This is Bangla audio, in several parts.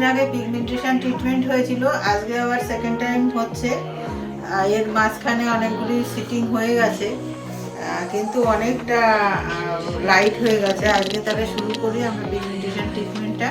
আগে পিগমেন্টেশন ট্রিটমেন্ট হয়েছিল, আজকে আবার সেকেন্ড টাইম হচ্ছে। এর মাঝখানে অনেকগুলি সিটিং হয়ে গেছে, কিন্তু অনেকটা লাইট হয়ে গেছে। আজকে তাহলে শুরু করি আমরা পিগমেন্টেশন ট্রিটমেন্টটা।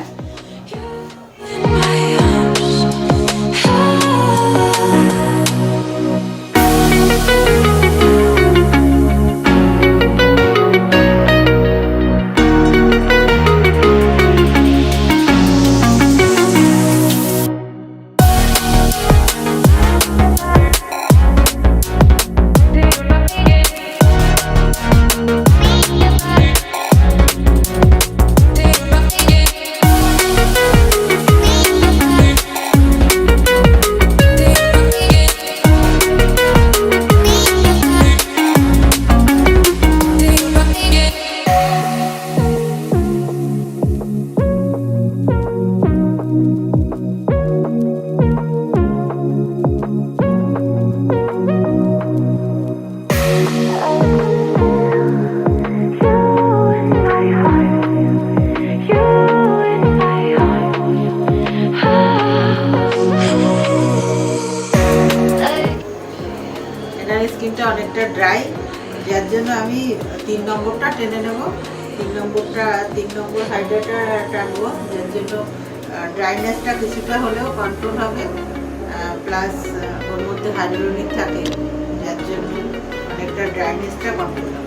স্কিনটা অনেকটা ড্রাই, যার জন্য আমি 3 নম্বরটা টেনে নেব। 3 নম্বর হাইড্রেটার টানবো, যার জন্য ড্রাইনেসটা কিছুটা হলেও কন্ট্রোল হবে, প্লাস ওর মধ্যে হাইড্রোনিক থাকে, যার জন্য অনেকটা ড্রাইনেসটা কন্ট্রোল হবে।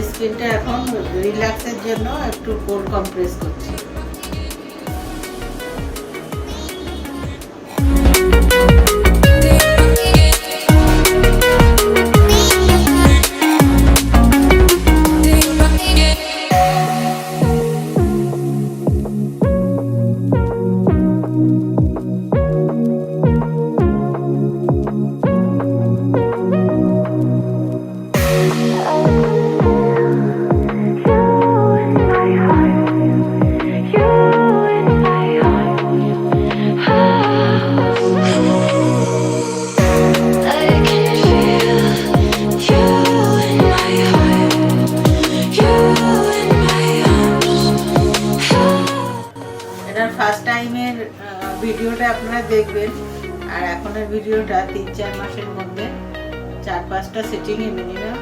স্কিনটা এখন রিল্যাক্সের জন্য একটু কোল্ড কম্প্রেস করছি। ফার্স্ট টাইমের ভিডিওটা আপনারা দেখবেন, আর এখনের ভিডিওটা 3-4 মাসের মধ্যে 4-5টা সেটিংয়ে মিনিমাম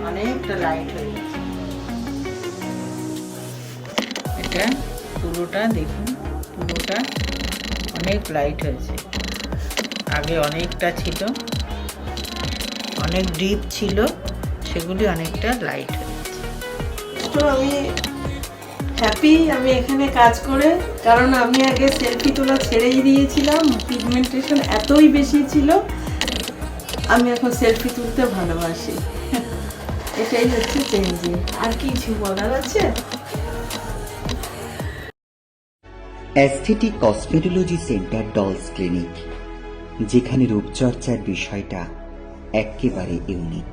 অনেকটা লাইট হয়ে গেছে। এটা পুরোটা দেখুন, পুরোটা অনেক লাইট হয়েছে। আগে অনেকটা ছিল, অনেক ডিপ ছিল, সেগুলি অনেকটা লাইট হয়েছে। তো আমি হ্যাপি আমি এখানে কাজ করে, কারণ আমি আগে সেলফি তোলা ছেড়েই দিয়েছিলাম, পিগমেন্টেশন এতই বেশি ছিল। আমি এখন সেলফি তুলতে ভালোবাসি, এটাই হচ্ছে চেঞ্জ। আর কিছু বলার আছে? Aesthetic cosmetology centre dolls clinic, যেখানে রূপচর্চার বিষয়টা একেবারে ইউনিক।